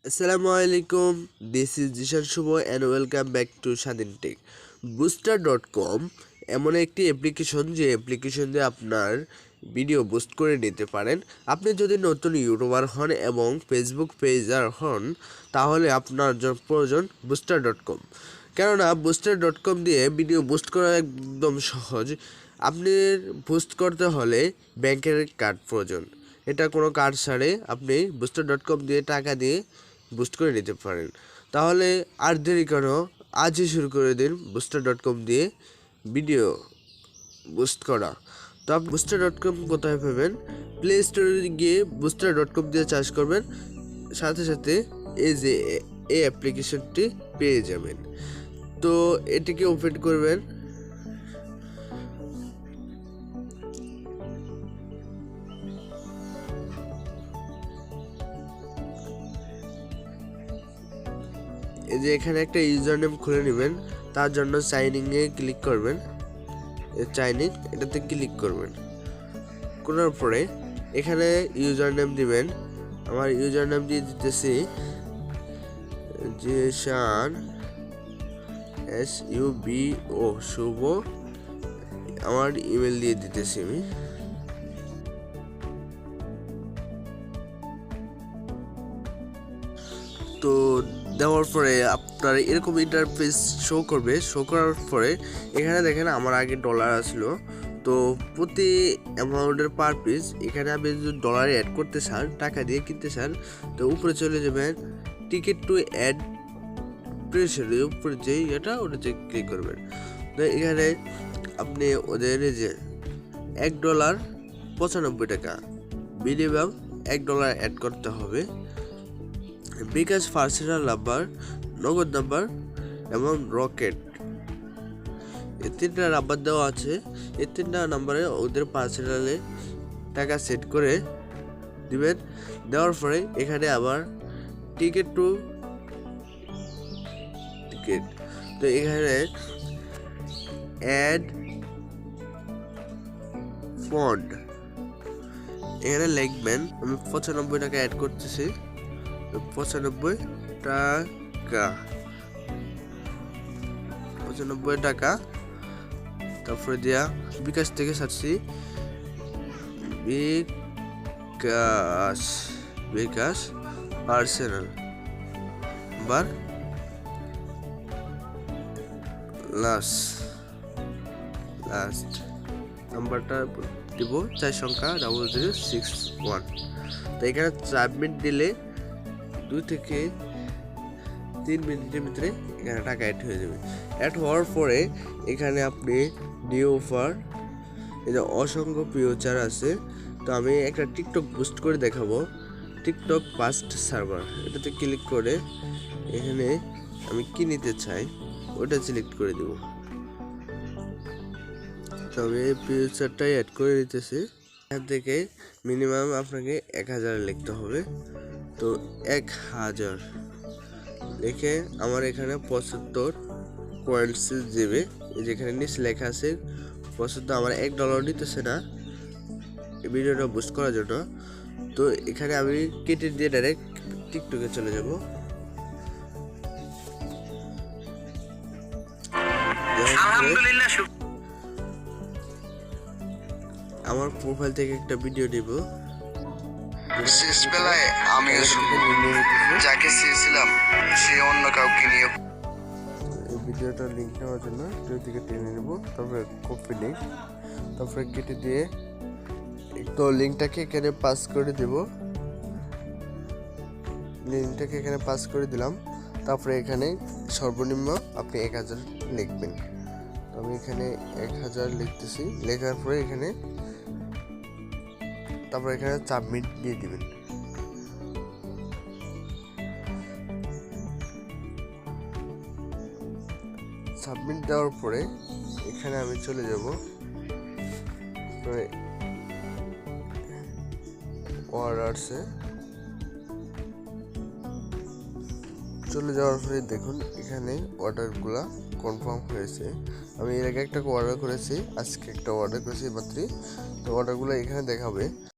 আসসালামু আলাইকুম, this is Zishan Shuvo and welcome back to Swadhin tech. বুস্টার.com এমন একটি অ্যাপ্লিকেশন যে অ্যাপ্লিকেশন দিয়ে আপনার ভিডিও বুস্ট করে নিতে পারেন। আপনি যদি নতুন ইউটিউবার হন এবং ফেসবুক পেজার হন তাহলে আপনার প্রয়োজন বুস্টার.com। কেননা বুস্টার.com দিয়ে ভিডিও বুস্ট করা একদম সহজ। আপনি বুস্ট করতে হলে ব্যাংকের কার্ড প্রয়োজন। এটা কোনো কার্ড ছাড়ে আপনি বুস্টার.com দিয়ে টাকা দিয়ে বুস্ট করে নিতে পারেন। তাহলে আর দেরি কেন, আজই শুরু করে দিন বুস্টার.com দিয়ে ভিডিও বুস্ট করা। তো আপনি বুস্টার.com কোথায় পাবেন? প্লে স্টোরে গিয়ে বুস্টার.com দিয়ে সার্চ করবেন, সাথে সাথে এই অ্যাপ্লিকেশনটি পেয়ে যাবেন। তো এটিকে ওপেন করবেন। এই যে এখানে একটা ইউজার নেম খুলে নেবেন, তার জন্য সাইন ইনে ক্লিক করবেন। এটাতে ক্লিক করবেন, করার পরে এখানে ইউজার নেম দিবেন। আমার ইউজার নেম দিয়ে দিতেছি জিশান SUBO শুভ। আমার ইমেল দিয়ে দিতেছি আমি। তো দেওয়ার পরে আপনার এরকম ইন্টারফেস শো করবে। শো করার পরে এখানে দেখেন আমার আগে ডলার আসলো। তো প্রতি অ্যামাউন্টের পার পিস এখানে আপনি যদি ডলারে অ্যাড করতে চান, টাকা দিয়ে কিনতে চান, তো উপরে চলে যাবেন, টিকিট টু অ্যাড প্রেশারে উপরে যে ওটাতে ক্লিক করবেন। তো এখানে আপনি ওদের যে $1.95 মিনিমাম $1 অ্যাড করতে হবে। বিকাশ পার্সোনাল নাম্বার, নগদ নাম্বার এবং রকেট, এই 3টা নাম্বার দেওয়া আছে। এই 3টা নাম্বারে ওদের পার্সোনালে টাকা সেট করে দিবেন। দেওয়ার পরে এখানে আবার টিকিট তো এখানে অ্যাড ফন্ড এখানে লিখবেন। আমি $95 অ্যাড করতেছি, $95। তারপরে দিয়া বিকাশ থেকে ছাড়ছি, বিকাশ পার্সোনাল বার লাস্ট নাম্বারটা দিব 4 সংখ্যা 0061। তো এখানে সাবমিট দিলে 2 থেকে 3 মিনিটের ভিতরে এখানে টাকা অ্যাড হয়ে যাবে। অ্যাড হওয়ার পরে এখানে আপনি নিউ অফার, এই যে অসংখ্য ফিউচার আছে। তো আমি একটা টিকটক বুস্ট করে দেখাবো, টিকটক ফাস্ট সার্ভার। এটাতে ক্লিক করে এখানে আমি কি নিতে চাই ওটা সিলেক্ট করে দেব। তো আমি এই ফিউচারটাই অ্যাড করে নিতেছি। এখান থেকে মিনিমাম আপনাকে 1000 লিখতে হবে। তো 1000 লিখে আমার এখানে 75 কয়েন্স দেবে। যেখানে নিচে লেখা আছে 75, আমার $1 নিতেছে না এই ভিডিওটা বুস্ট করার জন্য। তো এখানে আমি কেটে দিয়ে ডাইরেক্ট টিকটকে চলে যাব। আমার প্রোফাইল থেকে একটা ভিডিও নিব। শেষবেলায় আমিও যাকে চেয়েছিলাম সে অন্য কাউকে নিয়ে। এই ভিডিওটার লিঙ্ক নেওয়ার জন্য থেকে টেনে নেব, তারপরে কপি লিঙ্ক, তারপরে কেটে দিয়ে তো লিঙ্কটাকে এখানে পাস করে দেব। লিঙ্কটাকে এখানে পাস করে দিলাম। তারপরে এখানে সর্বনিম্ন আপনি 1000 লিখবেন। তো আমি এখানে 1000 লিখতেছি। লেখার পরে এখানে তারপর এখানে সাবমিট দিয়ে দিবেন। সাবমিট দেওয়ার পরে এখানে আমি চলে যাব অর্ডারসে। চলে যাওয়ার পরে দেখুন এখানে অর্ডারগুলা কনফার্ম হয়েছে। আমি এর আগে একটা অর্ডার করেছি, আজকে একটা অর্ডার করেছি মাত্র। তো অর্ডারগুলো এখানে দেখাবে।